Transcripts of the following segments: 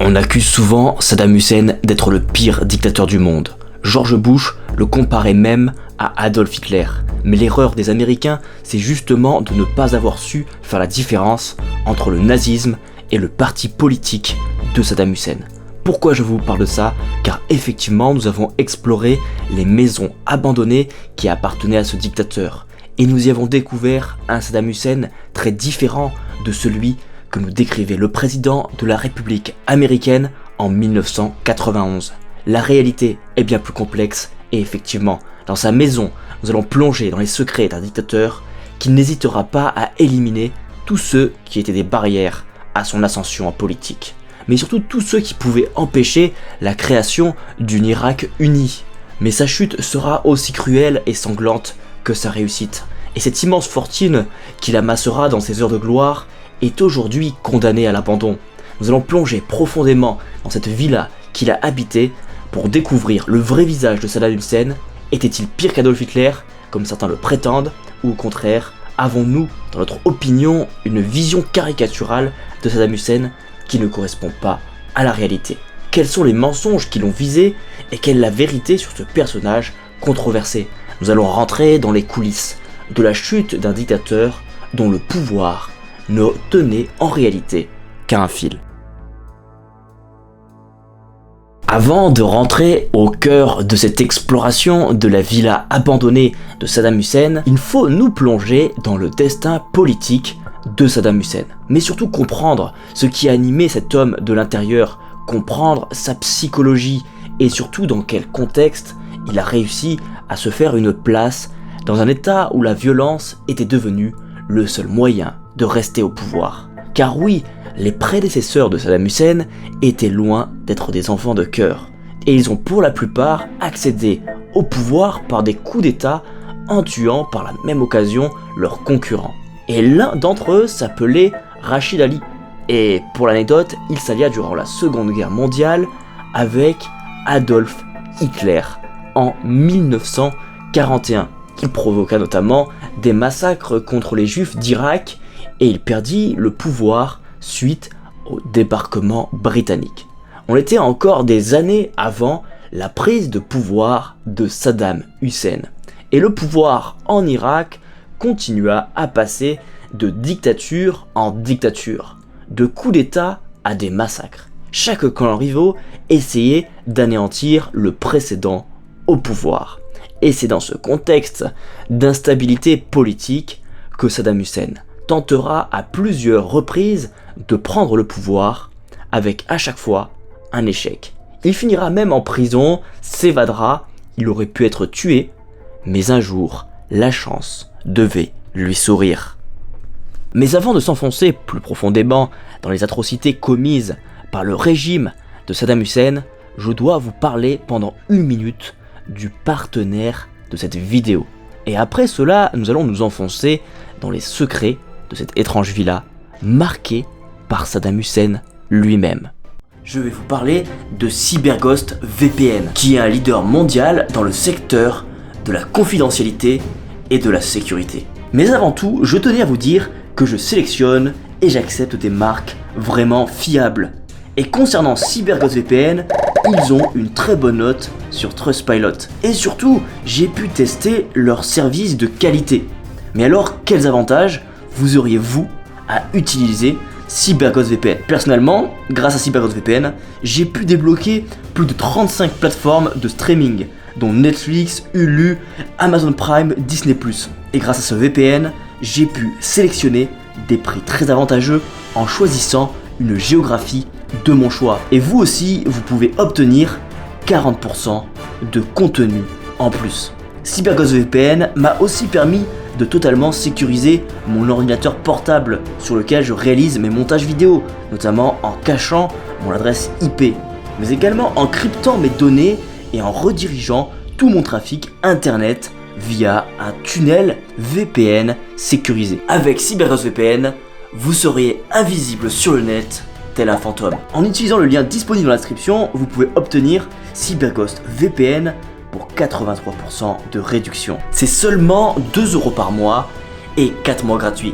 On accuse souvent Saddam Hussein d'être le pire dictateur du monde. George Bush le comparait même à Adolf Hitler. Mais l'erreur des Américains, c'est justement de ne pas avoir su faire la différence entre le nazisme et le parti politique de Saddam Hussein. Pourquoi je vous parle de ça? Car effectivement, nous avons exploré les maisons abandonnées qui appartenaient à ce dictateur. Et nous y avons découvert un Saddam Hussein très différent de celui que nous décrivait le président de la République américaine en 1991. La réalité est bien plus complexe et effectivement, dans sa maison, nous allons plonger dans les secrets d'un dictateur qui n'hésitera pas à éliminer tous ceux qui étaient des barrières à son ascension en politique. Mais surtout tous ceux qui pouvaient empêcher la création d'une Irak uni. Mais sa chute sera aussi cruelle et sanglante que sa réussite. Et cette immense fortune qu'il amassera dans ses heures de gloire est aujourd'hui condamnée à l'abandon. Nous allons plonger profondément dans cette villa qu'il a habitée pour découvrir le vrai visage de Saddam Hussein. Était-il pire qu'Adolf Hitler, comme certains le prétendent, ou au contraire, avons-nous, dans notre opinion, une vision caricaturale de Saddam Hussein qui ne correspond pas à la réalité? Quels sont les mensonges qui l'ont visé et quelle est la vérité sur ce personnage controversé? Nous allons rentrer dans les coulisses de la chute d'un dictateur dont le pouvoir ne tenait en réalité qu'à un fil. Avant de rentrer au cœur de cette exploration de la villa abandonnée de Saddam Hussein, il faut nous plonger dans le destin politique de Saddam Hussein. Mais surtout comprendre ce qui animait cet homme de l'intérieur, comprendre sa psychologie et surtout dans quel contexte il a réussi à se faire une place dans un état où la violence était devenue le seul moyen de rester au pouvoir. Car oui, les prédécesseurs de Saddam Hussein étaient loin d'être des enfants de cœur, et ils ont pour la plupart accédé au pouvoir par des coups d'état en tuant par la même occasion leurs concurrents. Et l'un d'entre eux s'appelait Rachid Ali, et pour l'anecdote, il s'allia durant la Seconde Guerre mondiale avec Adolf Hitler en 1941. Il provoqua notamment des massacres contre les juifs d'Irak et il perdit le pouvoir suite au débarquement britannique. On était encore des années avant la prise de pouvoir de Saddam Hussein. Et le pouvoir en Irak continua à passer de dictature en dictature, de coups d'état à des massacres. Chaque clan rivaux essayait d'anéantir le précédent au pouvoir. Et c'est dans ce contexte d'instabilité politique que Saddam Hussein tentera à plusieurs reprises de prendre le pouvoir, avec à chaque fois un échec. Il finira même en prison, s'évadera, il aurait pu être tué, mais un jour, la chance devait lui sourire. Mais avant de s'enfoncer plus profondément dans les atrocités commises par le régime de Saddam Hussein, je dois vous parler pendant 1 minute du partenaire de cette vidéo. Et après cela, nous allons nous enfoncer dans les secrets de cette étrange villa marquée par Saddam Hussein lui-même. Je vais vous parler de CyberGhost VPN, qui est un leader mondial dans le secteur de la confidentialité et de la sécurité. Mais avant tout, je tenais à vous dire que je sélectionne et j'accepte des marques vraiment fiables. Et concernant CyberGhost VPN, ils ont une très bonne note sur Trustpilot. Et surtout, j'ai pu tester leur service de qualité. Mais alors, quels avantages vous auriez-vous à utiliser CyberGhost VPN? Personnellement, grâce à CyberGhost VPN, j'ai pu débloquer plus de 35 plateformes de streaming, dont Netflix, Hulu, Amazon Prime, Disney+. Et grâce à ce VPN, j'ai pu sélectionner des prix très avantageux en choisissant une géographie de mon choix. Et vous aussi, vous pouvez obtenir 40% de contenu en plus. CyberGhost VPN m'a aussi permis de totalement sécuriser mon ordinateur portable sur lequel je réalise mes montages vidéo, notamment en cachant mon adresse IP, mais également en cryptant mes données et en redirigeant tout mon trafic internet via un tunnel VPN sécurisé. Avec CyberGhost VPN, vous seriez invisible sur le net tel un fantôme. En utilisant le lien disponible dans la description, vous pouvez obtenir CyberGhost VPN pour 83% de réduction. C'est seulement 2€ par mois et 4 mois gratuits.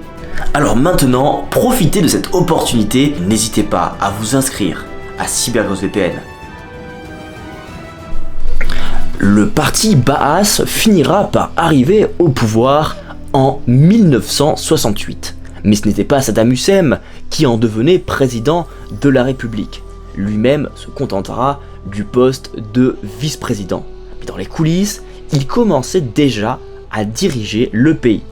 Alors maintenant, profitez de cette opportunité, n'hésitez pas à vous inscrire à CyberGhostVPN. Le parti Baas finira par arriver au pouvoir en 1968. Mais ce n'était pas Saddam Hussein qui en devenait président de la République. Lui-même se contentera du poste de vice-président. Mais dans les coulisses, il commençait déjà à diriger le pays.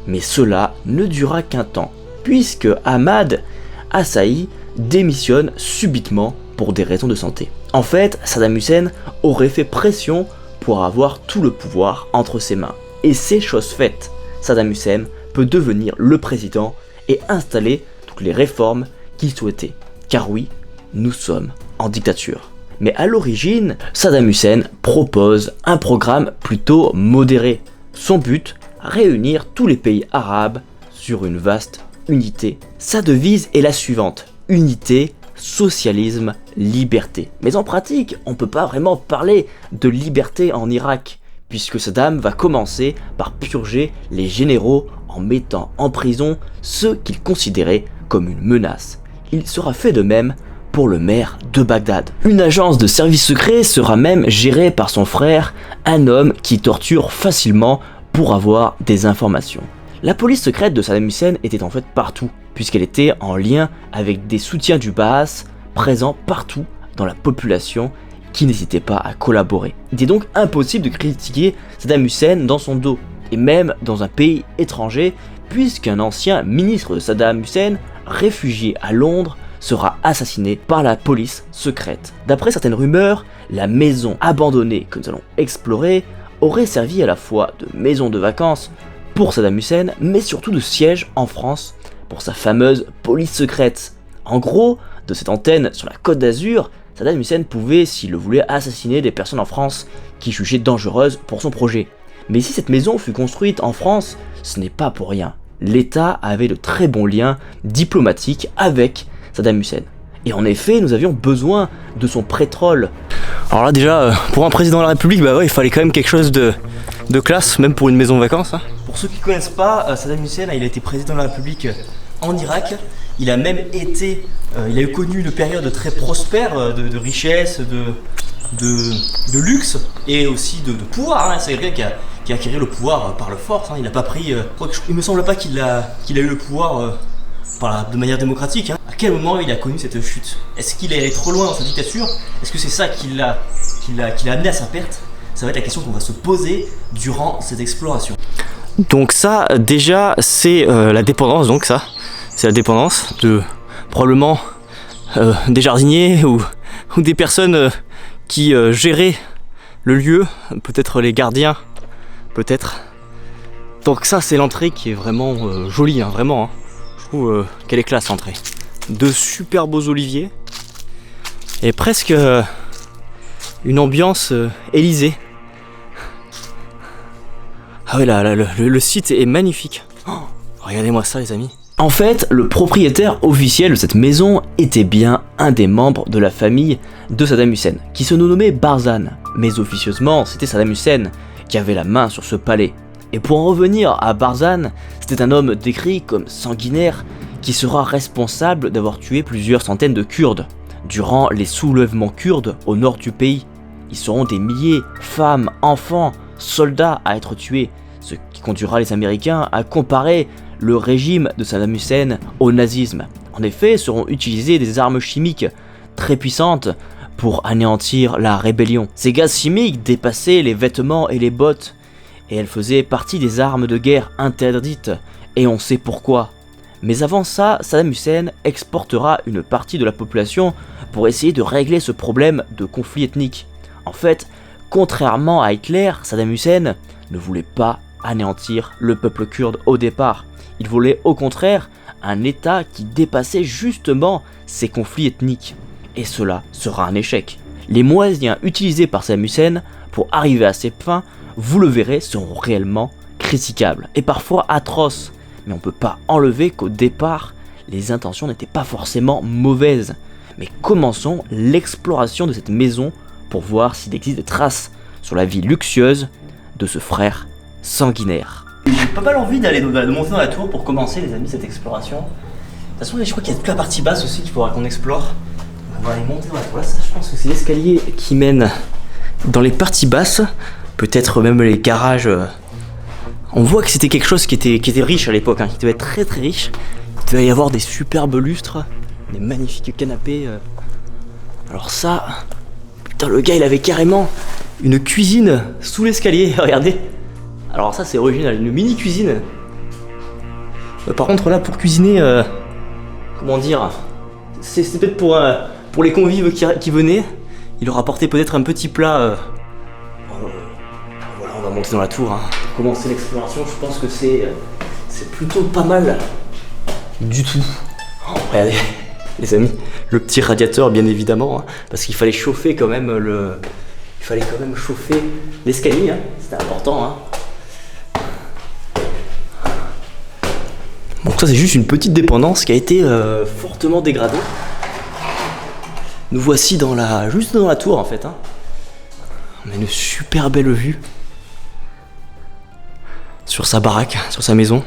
Mais cela ne dura qu'un temps, puisque Ahmad Assaï démissionne subitement pour des raisons de santé. En fait, Saddam Hussein aurait fait pression pour avoir tout le pouvoir entre ses mains. Et c'est chose faite. Saddam Hussein peut devenir le président et installer toutes les réformes qu'il souhaitait. Car oui, nous sommes en dictature. Mais à l'origine, Saddam Hussein propose un programme plutôt modéré. Son but, réunir tous les pays arabes sur une vaste unité. Sa devise est la suivante: unité, socialisme, liberté. Mais en pratique, on ne peut pas vraiment parler de liberté en Irak, puisque Saddam va commencer par purger les généraux en mettant en prison ceux qu'il considérait comme une menace. Il sera fait de même pour le maire de Bagdad. Une agence de service secret sera même gérée par son frère, un homme qui torture facilement pour avoir des informations. La police secrète de Saddam Hussein était en fait partout, puisqu'elle était en lien avec des soutiens du Baas présents partout dans la population qui n'hésitait pas à collaborer. Il était donc impossible de critiquer Saddam Hussein dans son dos, et même dans un pays étranger, puisqu'un ancien ministre de Saddam Hussein, réfugié à Londres, sera assassiné par la police secrète. D'après certaines rumeurs, la maison abandonnée que nous allons explorer aurait servi à la fois de maison de vacances pour Saddam Hussein, mais surtout de siège en France pour sa fameuse police secrète. En gros, de cette antenne sur la Côte d'Azur, Saddam Hussein pouvait, s'il le voulait, assassiner des personnes en France qu'il jugeait dangereuses pour son projet. Mais si cette maison fut construite en France, ce n'est pas pour rien. L'État avait de très bons liens diplomatiques avec Saddam Hussein. Et en effet, nous avions besoin de son pétrole. Alors là déjà, pour un président de la République, bah ouais, il fallait quand même quelque chose de classe, même pour une maison de vacances. Hein. Pour ceux qui ne connaissent pas, Saddam Hussein, il a été président de la République en Irak. Il a même été, il a eu connu une période très prospère de richesse, de luxe et aussi de pouvoir. Hein. C'est quelqu'un qui a acquis le pouvoir par la force. Hein. Il n'a pas pris. Il me semble pas qu'il a eu le pouvoir de manière démocratique. Hein. À quel moment il a connu cette chute? Est-ce qu'il est allé trop loin dans sa dictature? Est-ce que c'est ça qui l'a amené à sa perte? Ça va être la question qu'on va se poser durant cette exploration. Donc ça, déjà, c'est la dépendance. Donc ça, c'est la dépendance de probablement des jardiniers ou des personnes qui géraient le lieu, peut-être les gardiens, peut-être. Donc ça, c'est l'entrée qui est vraiment jolie, hein, vraiment. Hein. Je trouve qu'elle est classe, l'entrée. De super beaux oliviers et presque une ambiance Élysée. Ah ouais, là, le site est magnifique. Oh, regardez-moi ça, les amis. En fait, le propriétaire officiel de cette maison était bien un des membres de la famille de Saddam Hussein, qui se nommait Barzan. Mais officieusement, c'était Saddam Hussein qui avait la main sur ce palais. Et pour en revenir à Barzan, c'était un homme décrit comme sanguinaire qui sera responsable d'avoir tué plusieurs centaines de Kurdes durant les soulèvements kurdes au nord du pays. Ils seront des milliers, femmes, enfants, soldats à être tués, ce qui conduira les Américains à comparer le régime de Saddam Hussein au nazisme. En effet, seront utilisées des armes chimiques très puissantes pour anéantir la rébellion. Ces gaz chimiques dépassaient les vêtements et les bottes, et elles faisaient partie des armes de guerre interdites, et on sait pourquoi. Mais avant ça, Saddam Hussein exportera une partie de la population pour essayer de régler ce problème de conflit ethnique. En fait, contrairement à Hitler, Saddam Hussein ne voulait pas anéantir le peuple kurde au départ. Il voulait au contraire un État qui dépassait justement ces conflits ethniques. Et cela sera un échec. Les moyens utilisés par Saddam Hussein pour arriver à ses fins, vous le verrez, seront réellement critiquables et parfois atroces. Mais on ne peut pas enlever qu'au départ, les intentions n'étaient pas forcément mauvaises. Mais commençons l'exploration de cette maison pour voir s'il existe des traces sur la vie luxueuse de ce frère sanguinaire. J'ai pas mal envie de monter dans la tour pour commencer, les amis, cette exploration. De toute façon, je crois qu'il y a toute la partie basse aussi qu'il faudra qu'on explore. On va aller monter dans la tour. Là, ça, je pense que c'est l'escalier qui mène dans les parties basses, peut-être même les garages. On voit que c'était quelque chose qui était riche à l'époque, hein, qui devait être très très riche. Il devait y avoir des superbes lustres, des magnifiques canapés. Alors ça, putain, le gars il avait carrément une cuisine sous l'escalier, regardez. Alors ça c'est original, une mini cuisine. Par contre là pour cuisiner, comment dire, c'est peut-être pour les convives qui venaient. Il leur apportait peut-être un petit plat. Voilà, on va monter dans la tour. Hein. Pour commencer l'exploration, je pense que c'est plutôt pas mal du tout. Oh, regardez, les amis, le petit radiateur, bien évidemment, hein, parce qu'il fallait chauffer quand même chauffer l'escalier. Hein. C'était important. Hein. Bon, ça c'est juste une petite dépendance qui a été fortement dégradée. Nous voici juste dans la tour en fait. Hein. On a une super belle vue sur sa baraque, sur sa maison.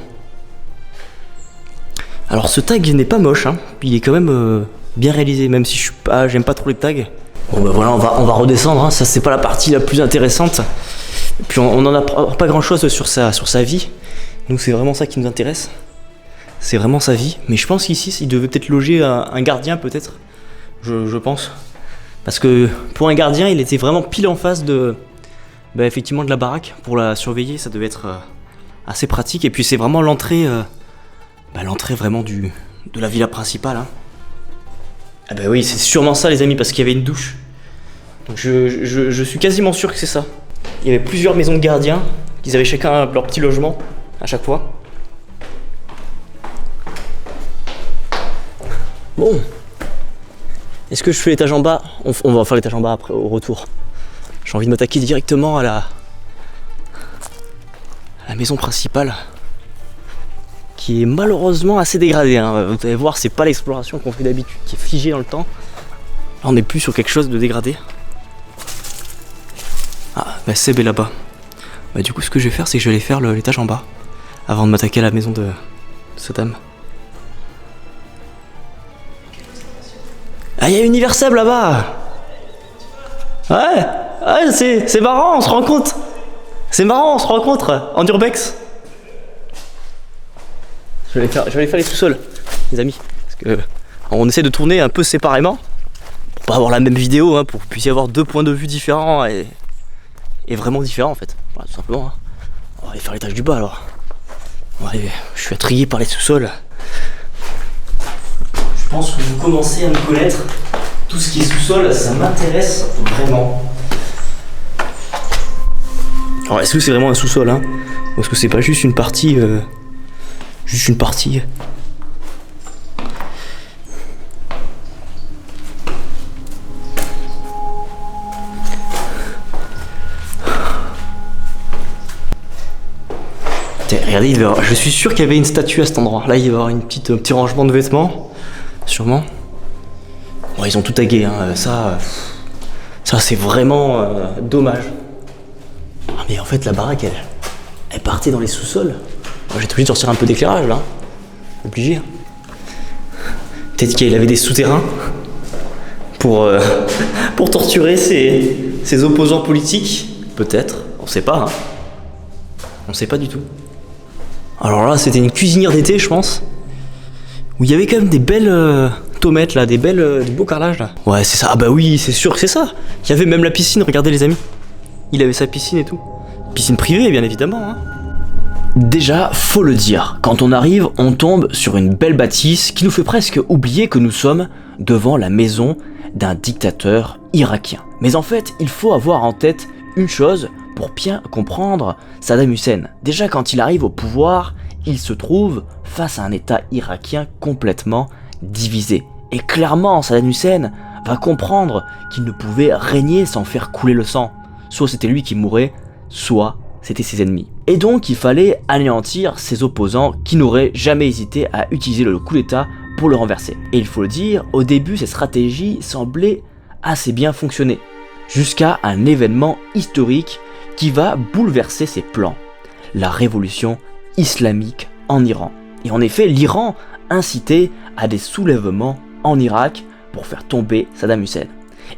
Alors ce tag n'est pas moche, hein. Il est quand même bien réalisé, même si j'aime pas trop les tags. Bon ben voilà, on va redescendre. Hein. Ça c'est pas la partie la plus intéressante. Et puis on n'en a pas grand chose sur sa vie. Nous c'est vraiment ça qui nous intéresse. C'est vraiment sa vie. Mais je pense qu'ici il devait peut-être loger un gardien peut-être. Je pense. Parce que pour un gardien, il était vraiment pile en face effectivement de la baraque. Pour la surveiller, ça devait être assez pratique. Et puis c'est vraiment l'entrée vraiment de la villa principale. Hein. Ah bah oui, c'est sûrement ça les amis, parce qu'il y avait une douche. Donc je suis quasiment sûr que c'est ça. Il y avait plusieurs maisons de gardiens, qu'ils avaient chacun leur petit logement à chaque fois. Bon. Est-ce que je fais l'étage en bas ? On va faire l'étage en bas après, au retour. J'ai envie de m'attaquer directement à la maison principale, qui est malheureusement assez dégradée. Hein. Vous allez voir, c'est pas l'exploration qu'on fait d'habitude, qui est figée dans le temps. Là, on n'est plus sur quelque chose de dégradé. Ah, bah Seb est là-bas. Bah du coup, ce que je vais faire, c'est que je vais aller faire l'étage en bas, avant de m'attaquer à la maison de cette dame. Ah, il y a Universal là-bas. Ouais, c'est marrant, on se rencontre. C'est marrant, on se rencontre en urbex. Je vais aller faire les sous-sols, les amis. Parce que on essaie de tourner un peu séparément, pour pas avoir la même vidéo, hein, pour que vous puissiez avoir deux points de vue différents et vraiment différents en fait. Voilà, tout simplement. Hein. On va aller faire l'étage du bas alors. Je suis intrigué par les sous-sols. Je pense que vous commencez à me connaître. Tout ce qui est sous-sol, ça m'intéresse vraiment. Alors, est-ce que c'est vraiment un sous-sol, hein ? Ou est-ce que c'est pas juste une partie Juste une partie. Regardez, je suis sûr qu'il y avait une statue à cet endroit. Là, il va y avoir un petit rangement de vêtements. Sûrement. Bon, ils ont tout tagué, hein. Ça c'est vraiment dommage. Ah, mais en fait, la baraque, elle partait dans les sous-sols. J'ai été obligé de sortir un peu d'éclairage, là. Obligé. Peut-être qu'il avait des souterrains pour torturer ses opposants politiques. Peut-être. On sait pas, hein. On sait pas du tout. Alors là, c'était une cuisinière d'été, je pense. Où il y avait quand même des belles tomates là, des beaux carrelages là. Ouais, c'est ça. Ah bah oui, c'est sûr que c'est ça. Il y avait même la piscine, regardez les amis. Il avait sa piscine et tout. Piscine privée, bien évidemment. Hein. Déjà, faut le dire, quand on arrive, on tombe sur une belle bâtisse qui nous fait presque oublier que nous sommes devant la maison d'un dictateur irakien. Mais en fait, il faut avoir en tête une chose pour bien comprendre Saddam Hussein. Déjà, quand il arrive au pouvoir, il se trouve face à un état irakien complètement divisé. Et clairement, Saddam Hussein va comprendre qu'il ne pouvait régner sans faire couler le sang. Soit c'était lui qui mourait, soit c'était ses ennemis. Et donc, il fallait anéantir ses opposants qui n'auraient jamais hésité à utiliser le coup d'état pour le renverser. Et il faut le dire, au début, ces stratégies semblaient assez bien fonctionner. Jusqu'à un événement historique qui va bouleverser ses plans. La révolution islamique en Iran. Et en effet, l'Iran incitait à des soulèvements en Irak pour faire tomber Saddam Hussein.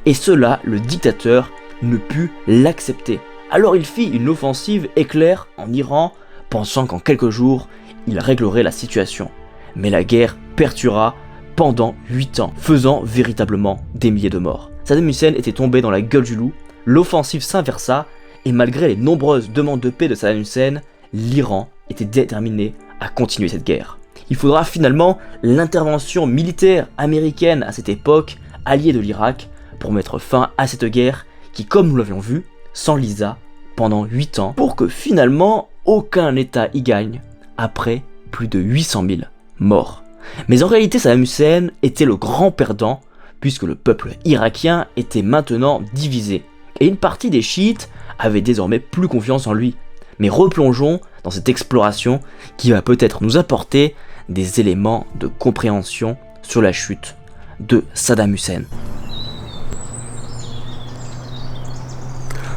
Et cela, le dictateur ne put l'accepter. Alors il fit une offensive éclair en Iran, pensant qu'en quelques jours, il réglerait la situation. Mais la guerre perdura pendant 8 ans, faisant véritablement des milliers de morts. Saddam Hussein était tombé dans la gueule du loup, l'offensive s'inversa, et malgré les nombreuses demandes de paix de Saddam Hussein, l'Iran était déterminé à continuer cette guerre. Il faudra finalement l'intervention militaire américaine à cette époque, alliée de l'Irak, pour mettre fin à cette guerre qui, comme nous l'avions vu, s'enlisa pendant 8 ans pour que finalement aucun État y gagne après plus de 800 000 morts. Mais en réalité, Saddam Hussein était le grand perdant puisque le peuple irakien était maintenant divisé et une partie des chiites avait désormais plus confiance en lui. Mais replongeons dans cette exploration qui va peut-être nous apporter des éléments de compréhension sur la chute de Saddam Hussein.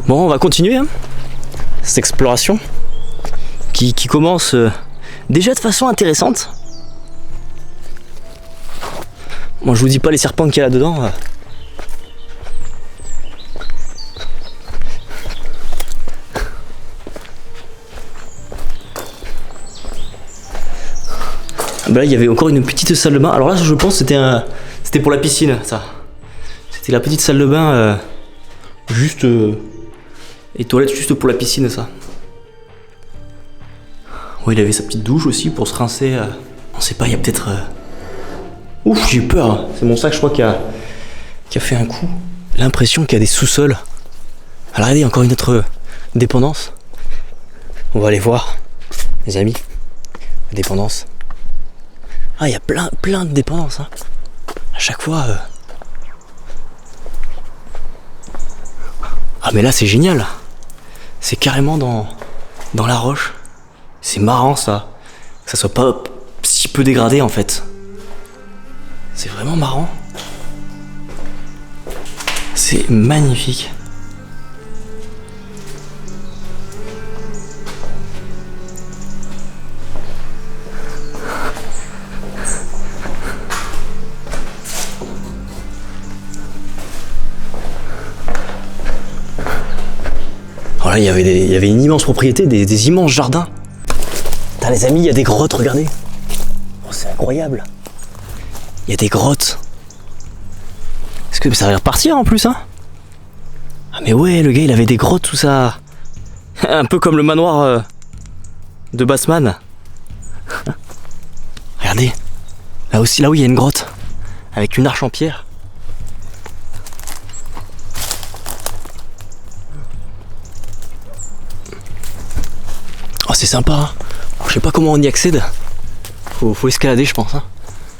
Bon, on va continuer cette exploration qui commence déjà de façon intéressante. Bon, je vous dis pas les serpents qu'il y a là-dedans. Bah là, il y avait encore une petite salle de bain. Alors là, je pense que c'était pour la piscine, ça. C'était la petite salle de bain, juste... et toilettes juste pour la piscine, ça. Ouais, il avait sa petite douche aussi pour se rincer. On sait pas, il y a peut-être... Ouf, j'ai eu peur. C'est mon sac, je crois, qui a fait un coup. L'impression qu'il y a des sous-sols. Alors regardez, encore une autre dépendance. On va aller voir, les amis. Dépendance. Ah, il y a plein de dépendances. À chaque fois... Ah, mais là, c'est génial. C'est carrément dans la roche. C'est marrant, ça. Que ça soit pas si peu dégradé, en fait. C'est vraiment marrant. C'est magnifique. Alors là, il y avait une immense propriété, des immenses jardins. Putain, les amis, il y a des grottes, regardez. Oh, c'est incroyable. Il y a des grottes. Est-ce que ça va repartir en plus, hein? Ah mais ouais, le gars, il avait des grottes, tout ça. Un peu comme le manoir de Batman. Regardez. Là aussi, là où il y a une grotte. Avec une arche en pierre. Oh, c'est sympa, hein. Je sais pas comment on y accède. Faut escalader, je pense, hein.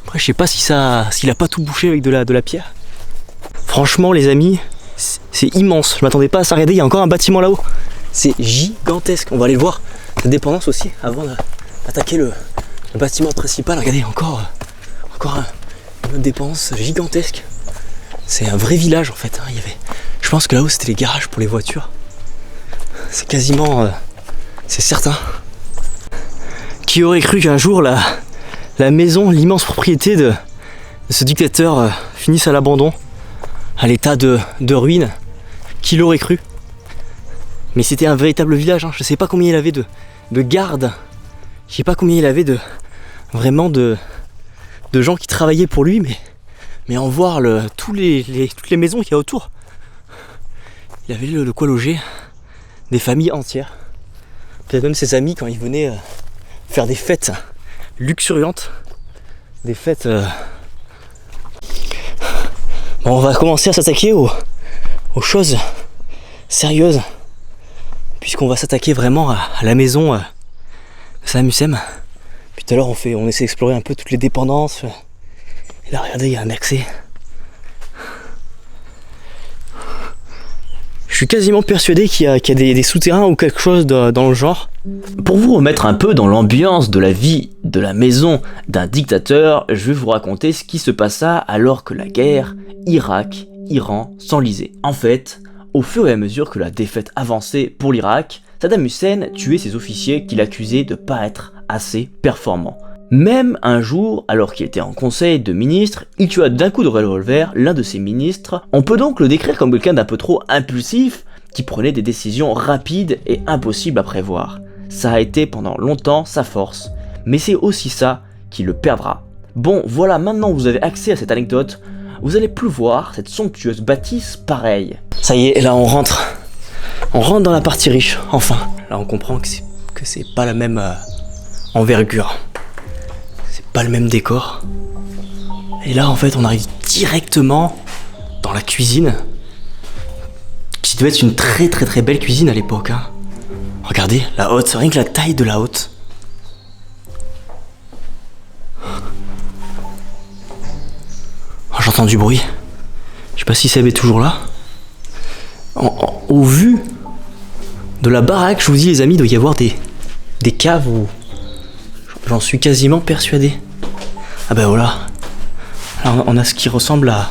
Après, je sais pas s'il a pas tout bouché avec de la pierre. Franchement, les amis, c'est immense. Je m'attendais pas à ça. Regardez, il y a encore un bâtiment là-haut. C'est gigantesque. On va aller le voir. La dépendance aussi, avant d'attaquer le bâtiment principal. Regardez, encore une autre dépendance gigantesque. C'est un vrai village, en fait, hein. Je pense que là-haut, c'était les garages pour les voitures. C'est quasiment... c'est certain. Qui aurait cru qu'un jour, la maison, l'immense propriété de ce dictateur finisse à l'abandon, à l'état de ruine? Qui l'aurait cru? Mais c'était un véritable village, hein. Je sais pas combien il avait de gardes, je sais pas combien il avait de gens qui travaillaient pour lui, mais en voir toutes les maisons qu'il y a autour, il avait de quoi loger des familles entières. Peut-être même ses amis quand ils venaient faire des fêtes luxuriantes, des fêtes... Bon, on va commencer à s'attaquer aux choses sérieuses, puisqu'on va s'attaquer vraiment à la maison de Saddam Hussein. Puis tout à l'heure on essaie d'explorer un peu toutes les dépendances. Et là regardez, il y a un accès. Je suis quasiment persuadé qu'il y a des souterrains ou quelque chose dans le genre. Pour vous remettre un peu dans l'ambiance de la vie de la maison d'un dictateur, je vais vous raconter ce qui se passa alors que la guerre Irak-Iran s'enlisait. En fait, au fur et à mesure que la défaite avançait pour l'Irak, Saddam Hussein tuait ses officiers qu'il accusait de ne pas être assez performants. Même un jour, alors qu'il était en conseil de ministres, il tua d'un coup de revolver l'un de ses ministres. On peut donc le décrire comme quelqu'un d'un peu trop impulsif, qui prenait des décisions rapides et impossibles à prévoir. Ça a été pendant longtemps sa force, mais c'est aussi ça qui le perdra. Bon, voilà, maintenant vous avez accès à cette anecdote, vous allez plus voir cette somptueuse bâtisse pareille. Ça y est, là on rentre dans la partie riche, enfin. Là on comprend que c'est pas la même envergure, c'est pas le même décor. Et là en fait on arrive directement dans la cuisine, qui devait être une très très très belle cuisine à l'époque, hein. Regardez, la hotte, rien que la taille de la hotte. Oh, j'entends du bruit. Je sais pas si Seb est toujours là. Au vu de la baraque, je vous dis les amis, il doit y avoir des caves où j'en suis quasiment persuadé. Ah ben voilà. Alors on a ce qui ressemble à...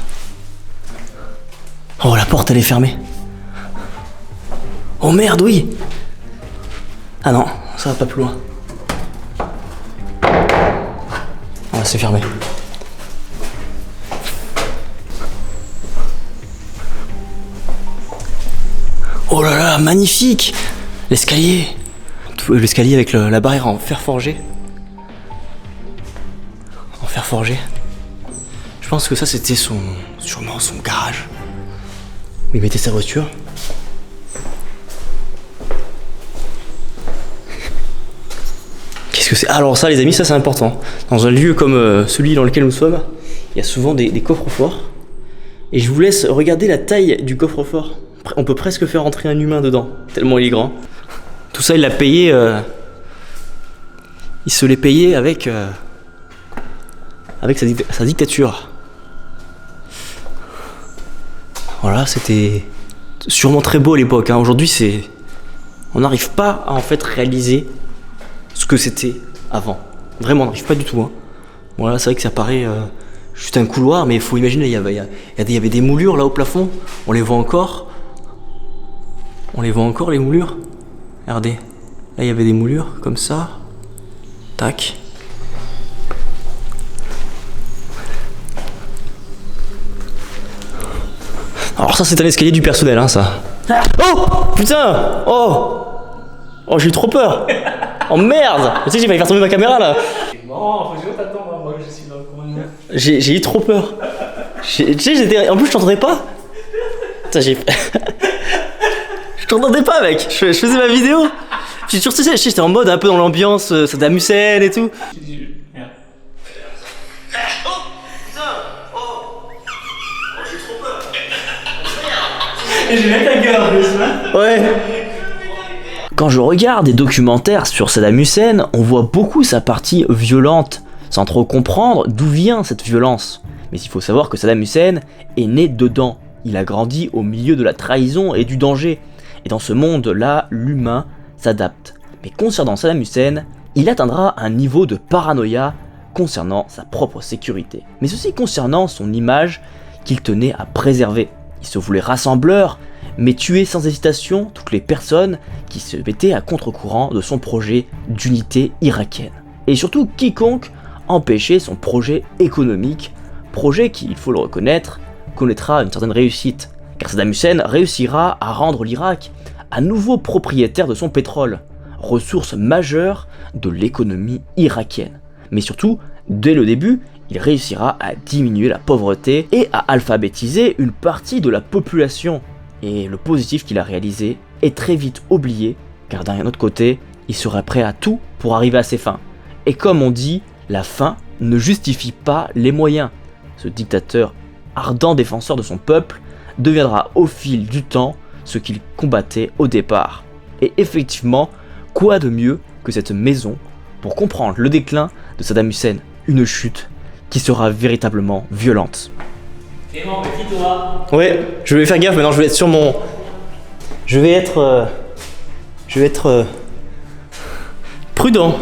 Oh, la porte elle est fermée. Oh merde, oui. Ah non, ça va pas plus loin. Ah, c'est fermé. Oh là là, magnifique! L'escalier! L'escalier avec la barrière en fer forgé. En fer forgé. Je pense que ça c'était sûrement son garage. Où il mettait sa voiture. Qu'est-ce que c'est? Alors ça les amis, ça c'est important. Dans un lieu comme celui dans lequel nous sommes, il y a souvent des coffres-forts. Et je vous laisse regarder la taille du coffre-fort. On peut presque faire entrer un humain dedans, tellement il est grand. Tout ça il l'a payé, il se l'est payé avec sa dictature. Voilà, c'était sûrement très beau à l'époque, hein. Aujourd'hui on n'arrive pas à en fait réaliser ce que c'était avant. Vraiment, on n'arrive pas du tout, hein. Bon là c'est vrai que ça paraît juste un couloir, mais il faut imaginer, il y avait des moulures là au plafond, on les voit encore. On les voit encore les moulures. Regardez, là il y avait des moulures comme ça. Tac. Alors ça c'est un escalier du personnel, hein, ça. Oh putain. Oh j'ai eu trop peur. Oh merde. Tu sais j'ai failli faire tomber ma caméra là. C'est marrant, faut que je t'attendre, moi je suis dans le coin. J'ai eu trop peur. Tu sais j'étais... En plus je t'entendais pas. Putain j'ai... Je t'entendais pas mec, je faisais ma vidéo. Puis surtout j'étais en mode un peu dans l'ambiance Saddam Hussein et tout. Et j'ai même ta gueule en plus. Ouais. Quand je regarde des documentaires sur Saddam Hussein, on voit beaucoup sa partie violente, sans trop comprendre d'où vient cette violence. Mais il faut savoir que Saddam Hussein est né dedans. Il a grandi au milieu de la trahison et du danger. Et dans ce monde-là, l'humain s'adapte. Mais concernant Saddam Hussein, il atteindra un niveau de paranoïa concernant sa propre sécurité. Mais aussi concernant son image qu'il tenait à préserver. Il se voulait rassembleur, mais tuait sans hésitation toutes les personnes qui se mettaient à contre-courant de son projet d'unité irakienne. Et surtout quiconque empêchait son projet économique, projet qui, il faut le reconnaître, connaîtra une certaine réussite. Car Saddam Hussein réussira à rendre l'Irak à nouveau propriétaire de son pétrole, ressource majeure de l'économie irakienne. Mais surtout, dès le début, il réussira à diminuer la pauvreté et à alphabétiser une partie de la population. Et le positif qu'il a réalisé est très vite oublié, car d'un autre côté, il serait prêt à tout pour arriver à ses fins. Et comme on dit, la fin ne justifie pas les moyens. Ce dictateur, ardent défenseur de son peuple, deviendra au fil du temps ce qu'il combattait au départ. Et effectivement, quoi de mieux que cette maison pour comprendre le déclin de Saddam Hussein, une chute qui sera véritablement violente. Clément, méfie-toi. Ouais, je vais faire gaffe maintenant, je vais être sur mon... Je vais être prudent.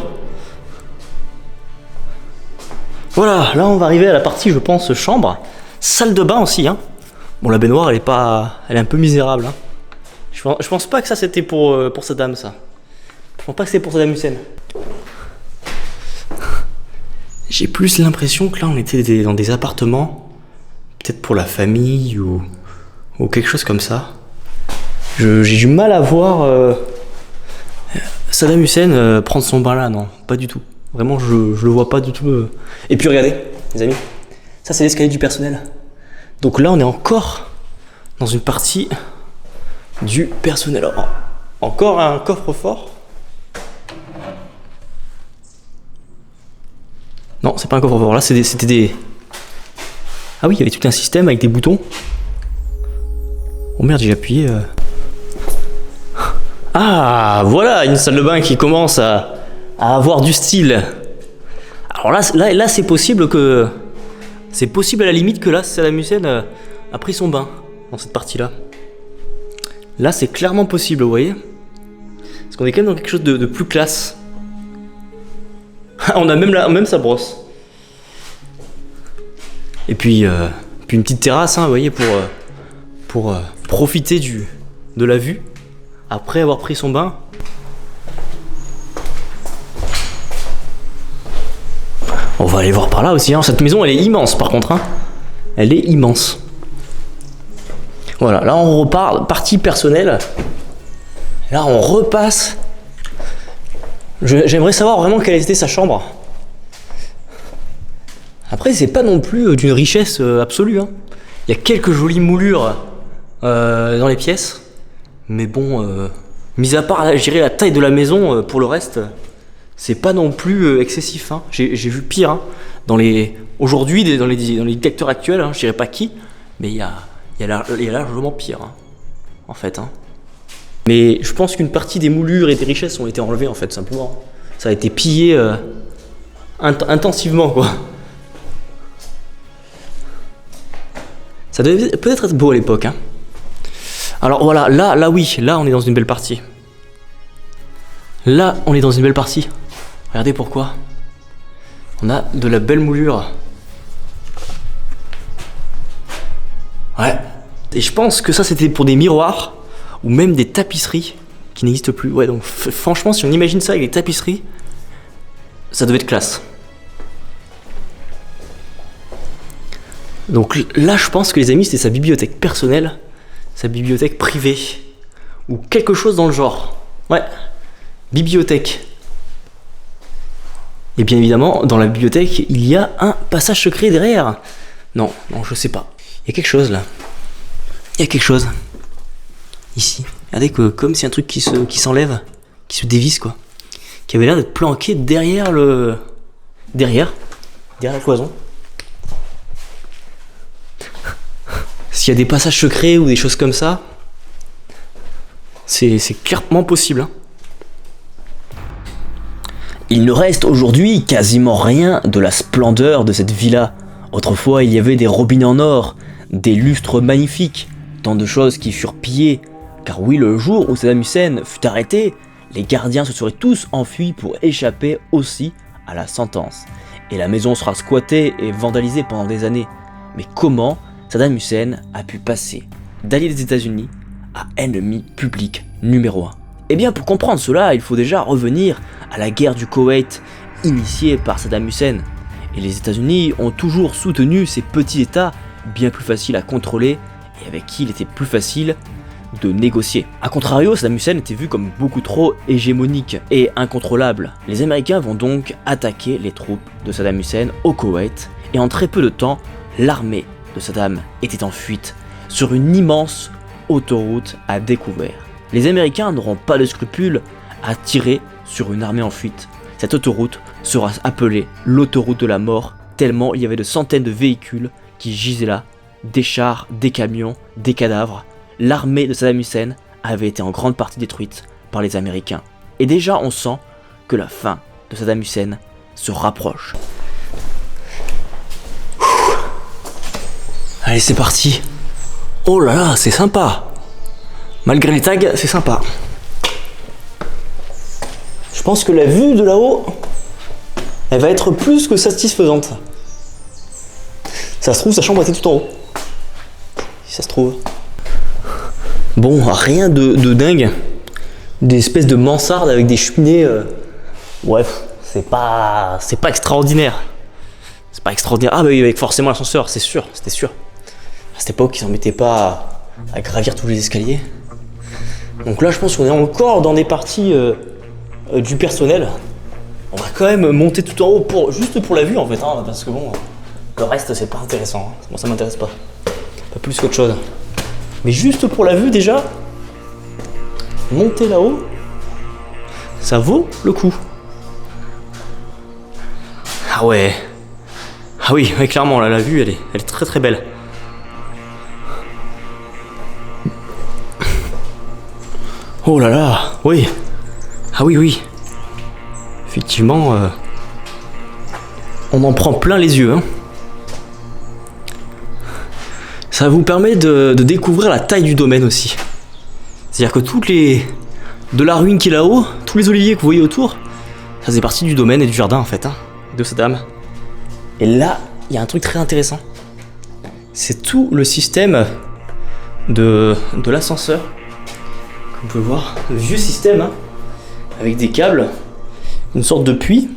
Voilà, là on va arriver à la partie, je pense, chambre. Salle de bain aussi, hein. Bon, la baignoire, elle est un peu misérable, hein. Je pense pas que ça c'était pour Saddam, ça. Je pense pas que c'est pour Saddam Hussein. J'ai plus l'impression que là, on était dans des appartements, peut-être pour la famille ou quelque chose comme ça. J'ai du mal à voir Saddam Hussein prendre son bain là, non, pas du tout. Vraiment, je le vois pas du tout. Et puis regardez, les amis, ça c'est l'escalier du personnel. Donc là, on est encore dans une partie du personnel. Alors, encore un coffre-fort. Non, c'est pas un coffre-fort. Là, c'était des... Ah oui, il y avait tout un système avec des boutons. Oh merde, j'ai appuyé... Ah, voilà, une salle de bain qui commence à avoir du style. Alors là c'est possible que... C'est possible à la limite que là, Saddam Hussein a pris son bain dans cette partie-là. Là, c'est clairement possible, vous voyez. Parce qu'on est quand même dans quelque chose de plus classe. On a même sa brosse. Et puis une petite terrasse, hein, vous voyez, pour profiter de la vue après avoir pris son bain. On va aller voir par là aussi, hein. Cette maison, elle est immense par contre, hein. Elle est immense. Voilà, là on repart, partie personnelle. Là on repasse. J'aimerais savoir vraiment quelle était sa chambre. Après, c'est pas non plus d'une richesse absolue, hein. Il y a quelques jolies moulures dans les pièces. Mais bon, mis à part, je dirais, la taille de la maison, pour le reste, c'est pas non plus excessif, hein. J'ai vu pire, hein. Aujourd'hui, dans les dictateurs actuels, hein, je dirais pas qui, mais il y a largement pire, hein, en fait, hein. Mais je pense qu'une partie des moulures et des richesses ont été enlevées, en fait, simplement. Ça a été pillé intensivement, quoi. Ça devait peut-être être beau à l'époque, hein. Alors voilà, là oui, là on est dans une belle partie. Là on est dans une belle partie. Regardez pourquoi. On a de la belle moulure. Ouais. Et je pense que ça c'était pour des miroirs ou même des tapisseries qui n'existent plus. Ouais, donc franchement, si on imagine ça avec des tapisseries, ça devait être classe. Donc là, je pense que les amis, c'était sa bibliothèque personnelle, sa bibliothèque privée, ou quelque chose dans le genre. Ouais, bibliothèque. Et bien évidemment, dans la bibliothèque, il y a un passage secret derrière. Non, je sais pas. Il y a quelque chose là. Il y a quelque chose. Ici. Regardez que comme c'est un truc qui s'enlève, qui se dévisse quoi. Qui avait l'air d'être planqué derrière derrière la cloison. S'il y a des passages secrets ou des choses comme ça, c'est clairement possible, hein. Il ne reste aujourd'hui quasiment rien de la splendeur de cette villa. Autrefois, il y avait des robinets en or, des lustres magnifiques, tant de choses qui furent pillées. Car oui, le jour où Saddam Hussein fut arrêté, les gardiens se seraient tous enfuis pour échapper aussi à la sentence. Et la maison sera squattée et vandalisée pendant des années. Mais comment Saddam Hussein a pu passer d'allié des États-Unis à ennemi public numéro 1? Eh bien, pour comprendre cela, il faut déjà revenir à la guerre du Koweït initiée par Saddam Hussein. Et les États-Unis ont toujours soutenu ces petits États bien plus faciles à contrôler et avec qui il était plus facile de négocier. A contrario, Saddam Hussein était vu comme beaucoup trop hégémonique et incontrôlable. Les Américains vont donc attaquer les troupes de Saddam Hussein au Koweït et en très peu de temps, l'armée de Saddam était en fuite sur une immense autoroute à découvert. Les Américains n'auront pas de scrupule à tirer sur une armée en fuite. Cette autoroute sera appelée l'autoroute de la mort, tellement il y avait de centaines de véhicules qui gisaient là, des chars, des camions, des cadavres. L'armée de Saddam Hussein avait été en grande partie détruite par les Américains. Et déjà on sent que la fin de Saddam Hussein se rapproche. Allez, c'est parti. Oh là là, c'est sympa. Malgré les tags, c'est sympa. Je pense que la vue de là-haut, elle va être plus que satisfaisante. Ça se trouve, sa chambre était tout en haut. Si ça se trouve. Bon, rien de dingue. Des espèces de mansardes avec des cheminées. Bref, c'est pas extraordinaire. pas extraordinaire. Ah bah oui, avec forcément l'ascenseur, c'est sûr, c'était sûr. À cette époque, ils s'en mettaient pas à gravir tous les escaliers. Donc là, je pense qu'on est encore dans des parties du personnel. On va quand même monter tout en haut juste pour la vue en fait, hein, parce que bon, le reste c'est pas intéressant. Hein. Moi ça m'intéresse pas. Pas plus qu'autre chose. Mais juste pour la vue déjà, monter là-haut, ça vaut le coup. Ah ouais. Ah oui, ouais, clairement, là, la vue, elle est très très belle. Oh là là, oui. Ah oui, oui. Effectivement, on en prend plein les yeux. Hein. Ça vous permet de découvrir la taille du domaine aussi. C'est-à-dire que de la ruine qui est là-haut, tous les oliviers que vous voyez autour, ça faisait partie du domaine et du jardin en fait, hein, de cette dame. Et là, il y a un truc très intéressant. C'est tout le système de l'ascenseur. Comme vous pouvez voir, le vieux système, hein, avec des câbles, une sorte de puits.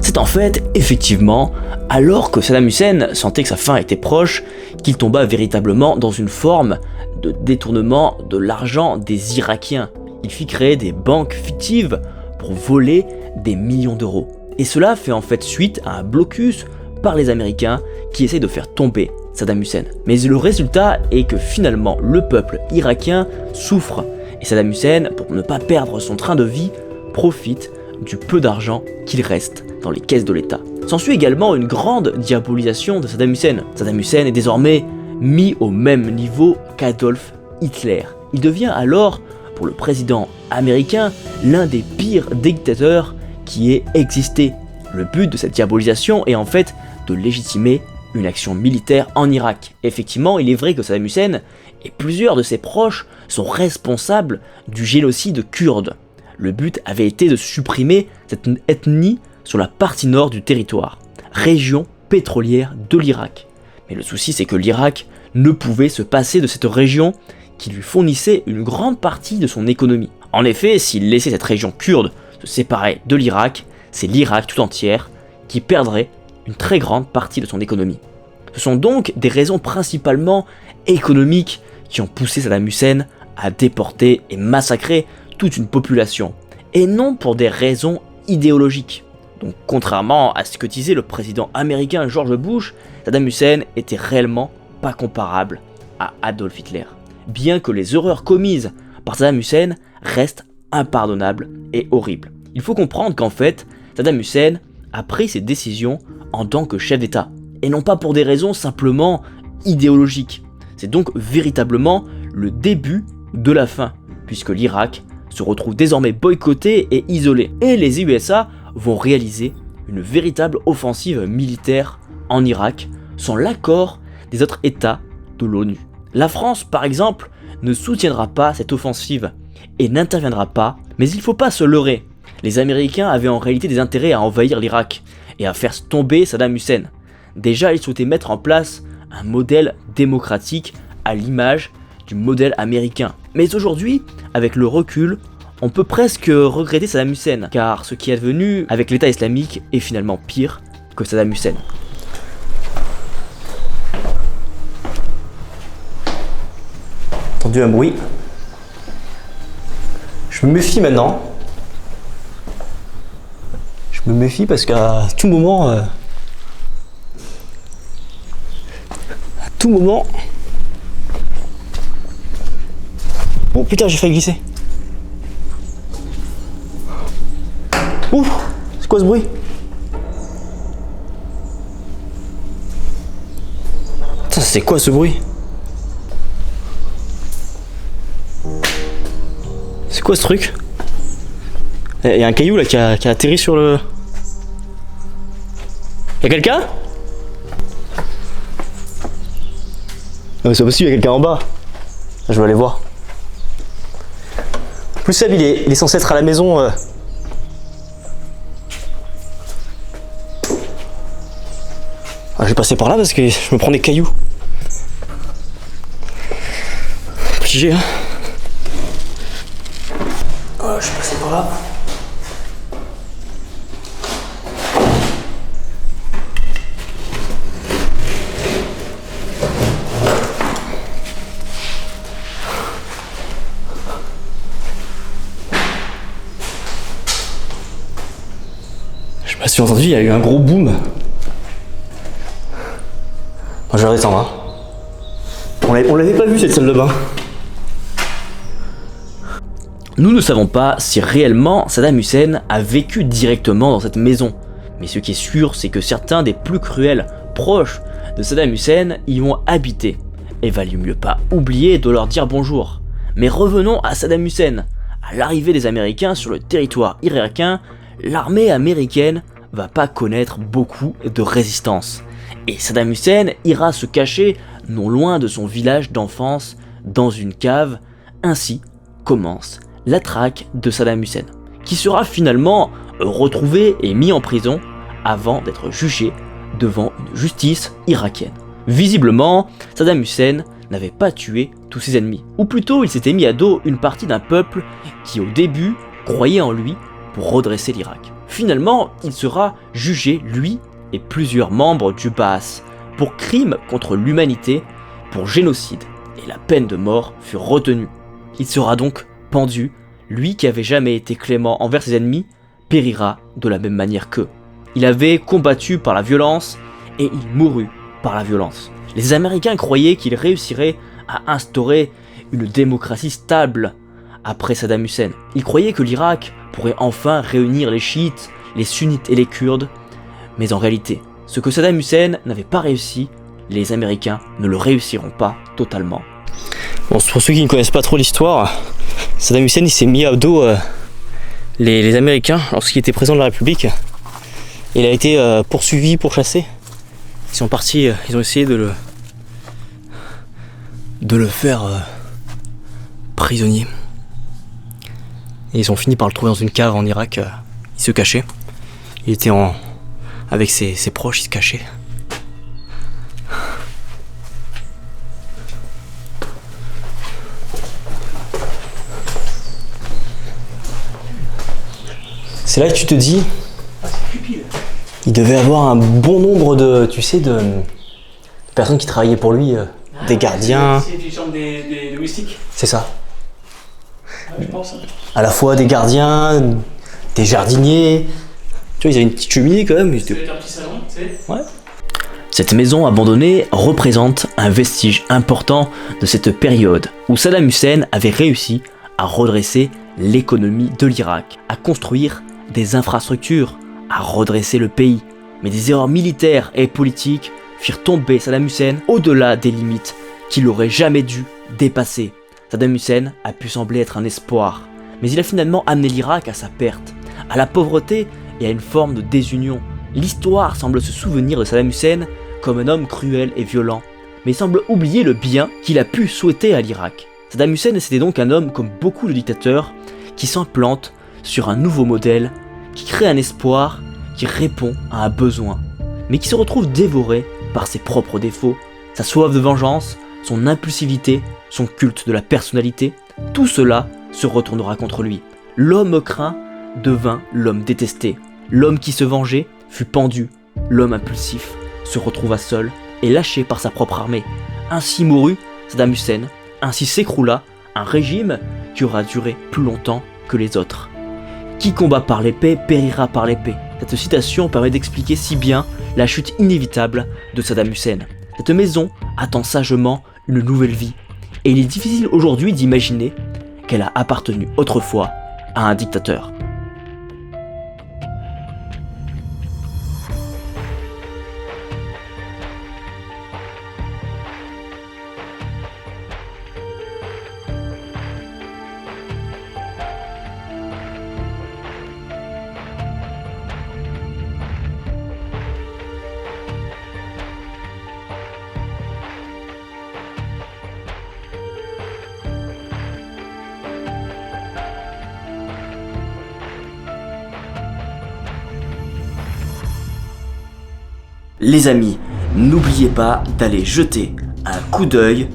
C'est en fait, effectivement, alors que Saddam Hussein sentait que sa fin était proche, qu'il tomba véritablement dans une forme de détournement de l'argent des Irakiens. Il fit créer des banques fictives pour voler des millions d'euros. Et cela fait en fait suite à un blocus par les Américains qui essayent de faire tomber Saddam Hussein. Mais le résultat est que finalement le peuple irakien souffre et Saddam Hussein, pour ne pas perdre son train de vie, profite du peu d'argent qu'il reste dans les caisses de l'État. S'ensuit également une grande diabolisation de Saddam Hussein. Saddam Hussein est désormais mis au même niveau qu'Adolf Hitler. Il devient alors, pour le président américain, l'un des pires dictateurs qui ait existé. Le but de cette diabolisation est en fait de légitimer une action militaire en Irak. Effectivement, il est vrai que Saddam Hussein et plusieurs de ses proches sont responsables du génocide kurde. Le but avait été de supprimer cette ethnie sur la partie nord du territoire, région pétrolière de l'Irak. Mais le souci, c'est que l'Irak ne pouvait se passer de cette région qui lui fournissait une grande partie de son économie. En effet, s'il laissait cette région kurde se séparer de l'Irak, c'est l'Irak tout entière qui perdrait une très grande partie de son économie. Ce sont donc des raisons principalement économiques qui ont poussé Saddam Hussein à déporter et massacrer toute une population, et non pour des raisons idéologiques. Donc contrairement à ce que disait le président américain George Bush, Saddam Hussein était réellement pas comparable à Adolf Hitler, bien que les horreurs commises par Saddam Hussein restent impardonnables et horribles. Il faut comprendre qu'en fait, Saddam Hussein a pris ses décisions en tant que chef d'État, et non pas pour des raisons simplement idéologiques. C'est donc véritablement le début de la fin, puisque l'Irak se retrouve désormais boycotté et isolé, et les USA vont réaliser une véritable offensive militaire en Irak sans l'accord des autres États de l'ONU. La France, par exemple, ne soutiendra pas cette offensive et n'interviendra pas, mais il ne faut pas se leurrer. Les Américains avaient en réalité des intérêts à envahir l'Irak et à faire tomber Saddam Hussein. Déjà, ils souhaitaient mettre en place un modèle démocratique à l'image du modèle américain. Mais aujourd'hui, avec le recul, on peut presque regretter Saddam Hussein, car ce qui est devenu avec l'État islamique est finalement pire que Saddam Hussein. Entendu un bruit. Je me méfie maintenant. Je me méfie parce qu'à tout moment... À tout moment... Oh putain, j'ai failli glisser. Ouf, c'est quoi ce bruit? Putain, c'est quoi ce bruit? C'est quoi ce truc? Il y a un caillou là qui a atterri sur le... Y'a quelqu'un? Non mais c'est pas possible, il y a quelqu'un en bas. Je vais aller voir. En plus Seb il est censé être à la maison. Ah, je vais passer par là parce que je me prends des cailloux. Obligé hein. Oh, je suis passé par là. Si vous avez entendu, il y a eu un gros boom. Bon, je vais redescendre. Hein. On l'avait pas vu cette salle de bain. Nous ne savons pas si réellement Saddam Hussein a vécu directement dans cette maison, mais ce qui est sûr, c'est que certains des plus cruels proches de Saddam Hussein y ont habité, et valait mieux pas oublier de leur dire bonjour. Mais revenons à Saddam Hussein. À l'arrivée des Américains sur le territoire irakien, l'armée américaine va pas connaître beaucoup de résistance, et Saddam Hussein ira se cacher non loin de son village d'enfance, dans une cave. Ainsi commence la traque de Saddam Hussein, qui sera finalement retrouvé et mis en prison avant d'être jugé devant une justice irakienne. Visiblement, Saddam Hussein n'avait pas tué tous ses ennemis, ou plutôt il s'était mis à dos une partie d'un peuple qui au début croyait en lui pour redresser l'Irak. Finalement, il sera jugé, lui et plusieurs membres du Baas, pour crimes contre l'humanité, pour génocide, et la peine de mort fut retenue. Il sera donc pendu, lui qui avait jamais été clément envers ses ennemis, périra de la même manière qu'eux. Il avait combattu par la violence et il mourut par la violence. Les Américains croyaient qu'il réussirait à instaurer une démocratie stable après Saddam Hussein. Ils croyaient que l'Irak pourrait enfin réunir les chiites, les sunnites et les kurdes, mais en réalité, ce que Saddam Hussein n'avait pas réussi, les Américains ne le réussiront pas totalement. Bon, pour ceux qui ne connaissent pas trop l'histoire, Saddam Hussein il s'est mis à dos les Américains lorsqu'il était président de la République. Il a été poursuivi, pourchassé. Ils sont partis, ils ont essayé de le faire prisonnier. Et ils ont fini par le trouver dans une cave en Irak. Il se cachait. Il était avec ses proches, il se cachait. C'est là que tu te dis, il devait avoir un bon nombre de personnes qui travaillaient pour lui, des gardiens. C'est du genre des domestiques. C'est ça. Ouais, je pense. À la fois des gardiens, des jardiniers. Tu vois, ils avaient une petite cheminée quand même. C'était un petit salon, tu sais. Ouais. Cette maison abandonnée représente un vestige important de cette période où Saddam Hussein avait réussi à redresser l'économie de l'Irak, à construire des infrastructures, à redresser le pays. Mais des erreurs militaires et politiques firent tomber Saddam Hussein au-delà des limites qu'il aurait jamais dû dépasser. Saddam Hussein a pu sembler être un espoir, mais il a finalement amené l'Irak à sa perte, à la pauvreté et à une forme de désunion. L'histoire semble se souvenir de Saddam Hussein comme un homme cruel et violent, mais semble oublier le bien qu'il a pu souhaiter à l'Irak. Saddam Hussein c'était donc un homme comme beaucoup de dictateurs qui s'implante sur un nouveau modèle, qui crée un espoir, qui répond à un besoin, mais qui se retrouve dévoré par ses propres défauts, sa soif de vengeance, son impulsivité, son culte de la personnalité. Tout cela se retournera contre lui. L'homme craint devint l'homme détesté. L'homme qui se vengeait fut pendu. L'homme impulsif se retrouva seul et lâché par sa propre armée. Ainsi mourut Saddam Hussein, ainsi s'écroula un régime qui aura duré plus longtemps que les autres. Qui combat par l'épée périra par l'épée. Cette citation permet d'expliquer si bien la chute inévitable de Saddam Hussein. Cette maison attend sagement une nouvelle vie, et il est difficile aujourd'hui d'imaginer qu'elle a appartenu autrefois à un dictateur. Les amis, n'oubliez pas d'aller jeter un coup d'œil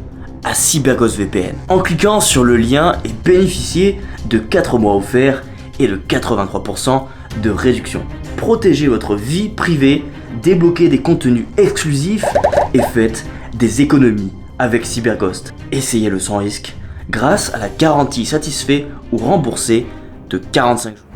à CyberGhost VPN en cliquant sur le lien et bénéficier de 4 mois offerts et de 83% de réduction. Protégez votre vie privée, débloquez des contenus exclusifs et faites des économies avec CyberGhost. Essayez-le sans risque grâce à la garantie satisfait ou remboursée de 45 jours.